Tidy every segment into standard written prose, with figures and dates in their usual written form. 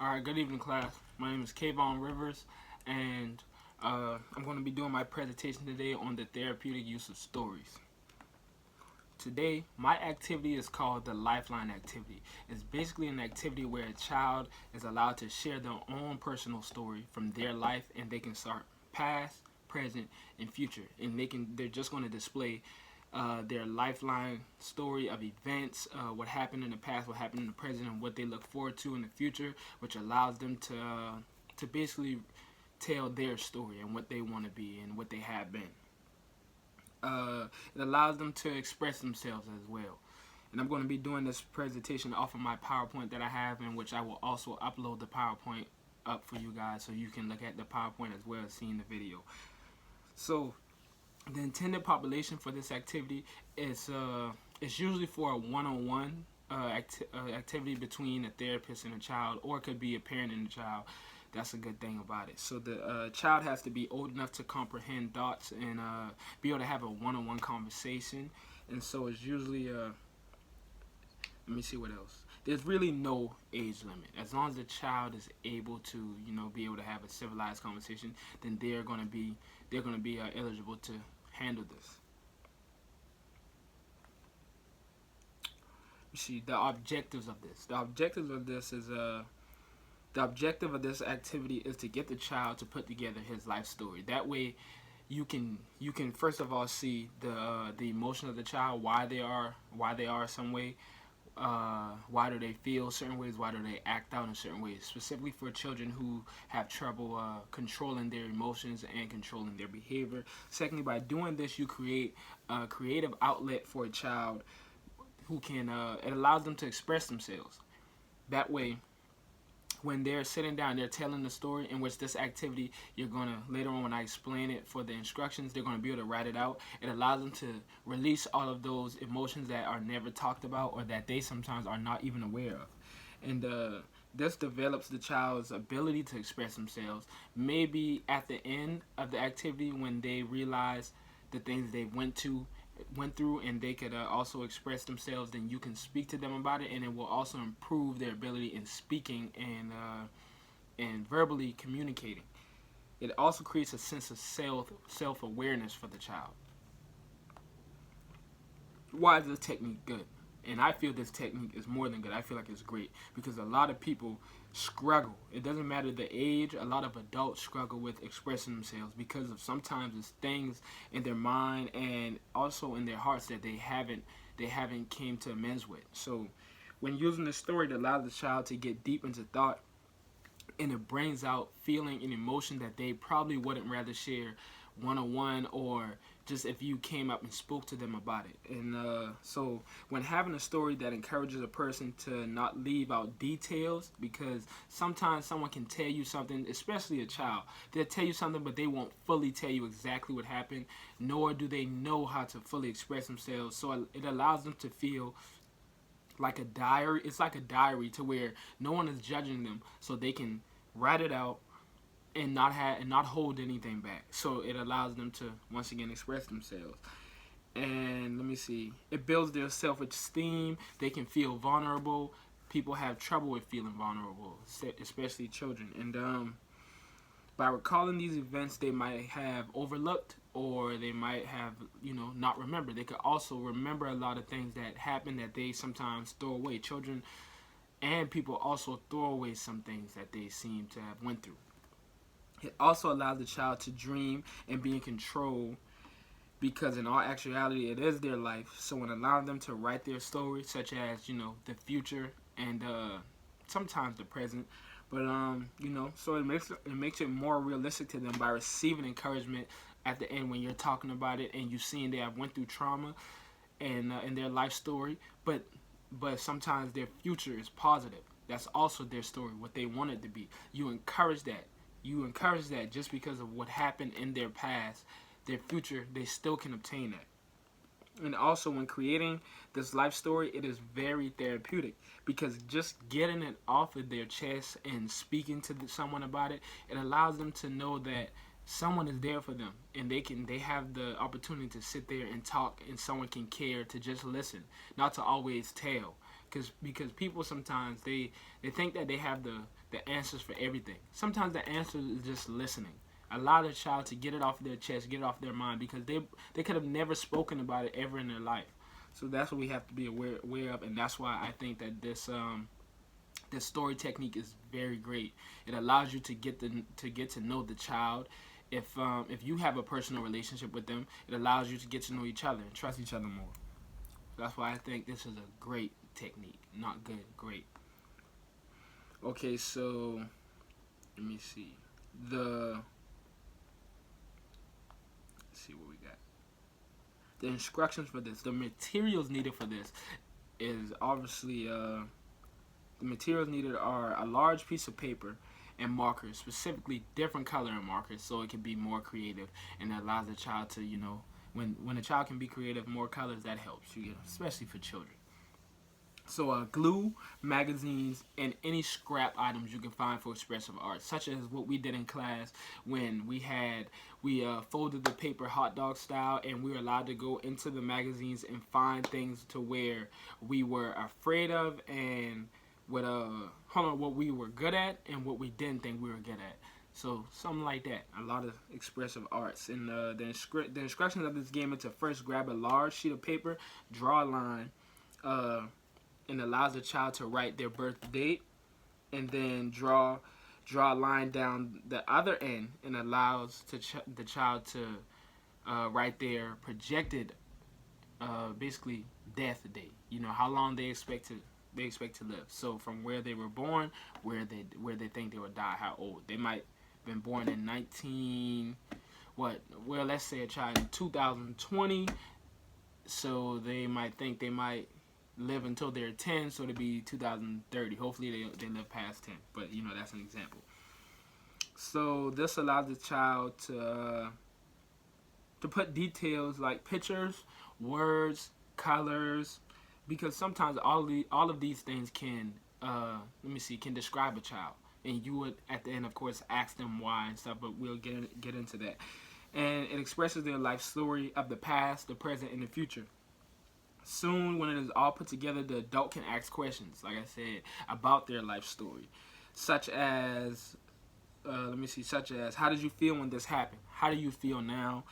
Alright, good evening, class. My name is Kaivon Rivers, and I'm going to be doing my presentation today on the therapeutic use of stories. Today, my activity is called the Lifeline activity. It's basically an activity where a child is allowed to share their own personal story from their life, and they can start past, present, and future. And they're just going to display their lifeline story of events, what happened in the past, what happened in the present, and what they look forward to in the future, which allows them to basically tell their story and what they want to be and what they have been. It allows them to express themselves as well. And I'm going to be doing this presentation off of my PowerPoint that I have, in which I will also upload the PowerPoint up for you guys so you can look at the PowerPoint as well as seeing the video. So the intended population for this activity is it's usually for a one-on-one activity between a therapist and a child, or it could be a parent and a child. That's a good thing about it. So the child has to be old enough to comprehend thoughts and be able to have a one-on-one conversation. And so it's usually let me see what else. There's really no age limit. As long as the child is able to, be able to have a civilized conversation, then they're going to be eligible to handle this. You see the objectives of this. The objective of this activity is to get the child to put together his life story. That way, you can first of all see the emotion of the child, why they are some way, why do they feel certain ways, why do they act out in certain ways, specifically for children who have trouble controlling their emotions and controlling their behavior. Secondly, by doing this, you create a creative outlet for a child who can it allows them to express themselves. That way, when they're sitting down, they're telling the story, in which this activity, you're going to, later on when I explain it for the instructions, they're going to be able to write it out. It allows them to release all of those emotions that are never talked about or that they sometimes are not even aware of. And this develops the child's ability to express themselves. Maybe at the end of the activity, when they realize the things they went through, and they could also express themselves, then you can speak to them about it, and it will also improve their ability in speaking and verbally communicating. It also creates a sense of self-awareness for the child. Why is this technique good? And I feel this technique is more than good. I feel like it's great because a lot of people struggle. It doesn't matter the age. A lot of adults struggle with expressing themselves because of sometimes it's things in their mind and also in their hearts that they haven't came to amends with. So when using the story, it allows the child to get deep into thought, and it brings out feeling and emotion that they probably wouldn't rather share one-on-one, or just if you came up and spoke to them about it. And so when having a story that encourages a person to not leave out details, because sometimes someone can tell you something, especially a child, they'll tell you something but they won't fully tell you exactly what happened, nor do they know how to fully express themselves. So it allows them to feel like a diary. It's like a diary to where no one is judging them, so they can write it out and not hold anything back. So it allows them to once again express themselves. And let me see. It builds their self-esteem. They can feel vulnerable. People have trouble with feeling vulnerable, especially children. And by recalling these events they might have overlooked, or they might have not remembered. They could also remember a lot of things that happen that they sometimes throw away. Children and people also throw away some things that they seem to have went through. It also allows the child to dream and be in control, because in all actuality it is their life. So when allowing them to write their story, such as the future and sometimes the present, but so it makes it more realistic to them by receiving encouragement at the end when you're talking about it and you seeing they have went through trauma and in their life story, but sometimes their future is positive. That's also their story, what they want it to be. You encourage that. Just because of what happened in their past, their future, they still can obtain that. And also when creating this life story, it is very therapeutic, because just getting it off of their chest and speaking to someone about it, it allows them to know that someone is there for them, and they have the opportunity to sit there and talk, and someone can care to just listen, not to always tell. because people sometimes they think that they have the answers for everything. Sometimes the answer is just listening. Allow the child to get it off their chest, get it off their mind, because they could have never spoken about it ever in their life. So that's what we have to be aware of, and that's why I think that this story technique is very great. It allows you to get to know the child. If you have a personal relationship with them, it allows you to get to know each other and trust each other more. That's why I think this is a great technique. Not good, great. Okay, so let me see. Let's see what we got. The instructions for this, the materials needed for this is obviously the materials needed are a large piece of paper and markers, specifically different color and markers, so it can be more creative, and that allows the child to, when a child can be creative, more colors, that helps, especially for children. So glue, magazines, and any scrap items you can find for expressive art, such as what we did in class when we folded the paper hot dog style, and we were allowed to go into the magazines and find things to where we were afraid of, and what we were good at and what we didn't think we were good at. So something like that. A lot of expressive arts. And the instructions of this game are to first grab a large sheet of paper, draw a line, and allows the child to write their birth date, and then draw a line down the other end, and allows the child to write their projected, basically, death date. How long they expect to live. So from where they were born, where they think they would die, how old they might have been born in let's say a child in 2020, so they might think they might live until they're 10, so to be 2030. Hopefully they live past 10, but that's an example. So this allows the child to put details like pictures, words, colors, because sometimes all of these things can can describe a child, and you would at the end, of course, ask them why and stuff, but we'll get into that. And it expresses their life story of the past, the present, and the future. Soon, when it is all put together, the adult can ask questions, like I said, about their life story, such as how did you feel when this happened? How do you feel now?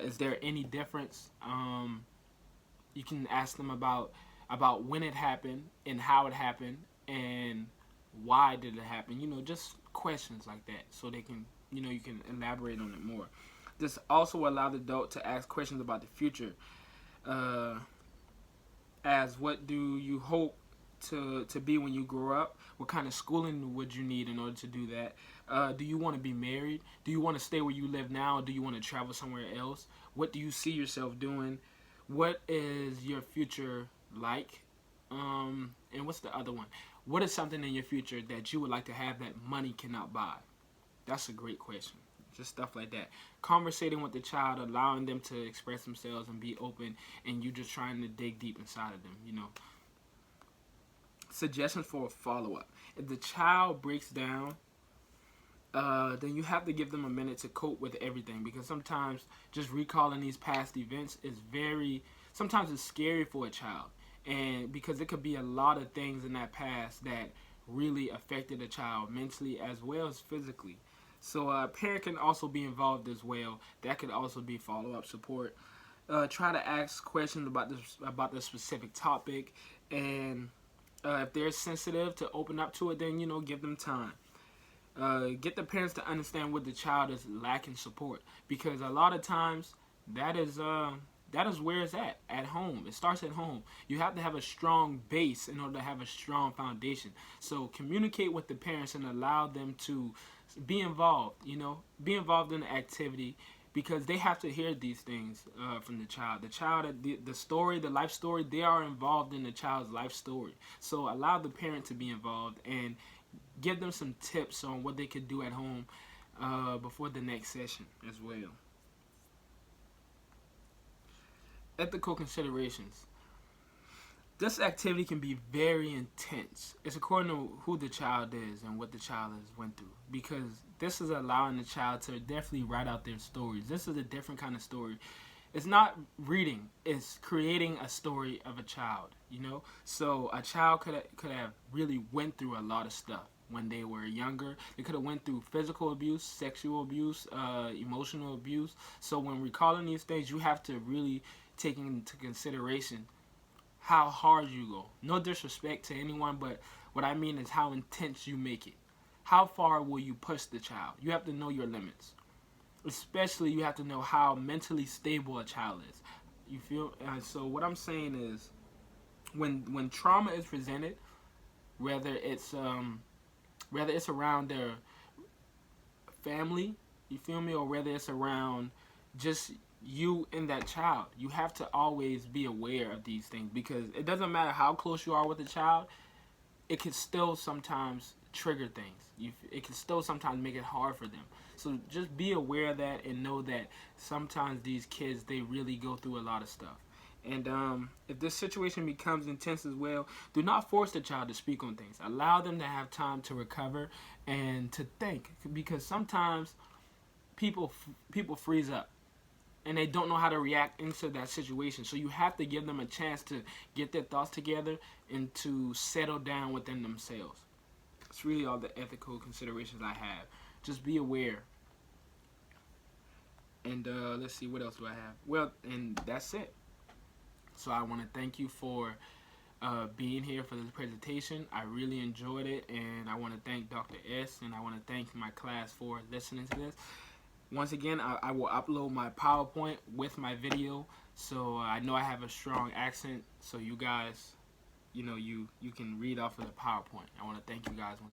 Is there any difference? You can ask them about when it happened and how it happened and why did it happen. Just questions like that, so they can, you can elaborate on it more. This also allows the adult to ask questions about the future, as what do you hope to be when you grow up? What kind of schooling would you need in order to do that? Do you want to be married? Do you want to stay where you live now, or do you want to travel somewhere else? What do you see yourself doing? What is your future like? And what's the other one? What is something in your future that you would like to have that money cannot buy? That's a great question. Just stuff like that. Conversating with the child, allowing them to express themselves and be open, and you just trying to dig deep inside of them, Suggestions for a follow-up. If the child breaks down, then you have to give them a minute to cope with everything, because sometimes just recalling these past events is sometimes it's scary for a child, and because it could be a lot of things in that past that really affected a child mentally as well as physically. So a parent can also be involved as well. That could also be follow-up support. Try to ask questions about the specific topic, and if they're sensitive to open up to it, then give them time. Get the parents to understand what the child is lacking support, because a lot of times that is where it's at home. It starts at home. You have to have a strong base in order to have a strong foundation. So communicate with the parents and allow them to be involved, be involved in the activity, because they have to hear these things from the child. The child, the story, the life story, they are involved in the child's life story. So allow the parent to be involved and give them some tips on what they could do at home before the next session as well. Ethical considerations. This activity can be very intense. It's according to who the child is and what the child has went through, because this is allowing the child to definitely write out their stories. This is a different kind of story. it's not reading, it's creating a story of a child, you know. So a child could have really went through a lot of stuff when they were younger. They could have went through physical abuse, sexual abuse, emotional abuse. So when recalling these things, you have to really take into consideration how hard you go. No disrespect to anyone, but what I mean is how intense you make it. How far will you push the child? You have to know your limits. Especially, you have to know how mentally stable a child is. You feel? So what I'm saying is, when trauma is presented, whether it's around their family, you feel me, or whether it's around just you and that child, you have to always be aware of these things, because it doesn't matter how close you are with the child, it can still sometimes trigger things. It can still sometimes make it hard for them. So just be aware of that and know that sometimes these kids, they really go through a lot of stuff. And if this situation becomes intense as well, do not force the child to speak on things. Allow them to have time to recover and to think, because sometimes people freeze up and they don't know how to react into that situation. So you have to give them a chance to get their thoughts together and to settle down within themselves. It's really all the ethical considerations I have. Just be aware. And let's see, what else do I have? Well, and that's it. So I want to thank you for being here for this presentation. I really enjoyed it, and I want to thank Dr. S, and I want to thank my class for listening to this. Once again, I will upload my PowerPoint with my video, so I know I have a strong accent, so you guys, you can read off of the PowerPoint. I want to thank you guys.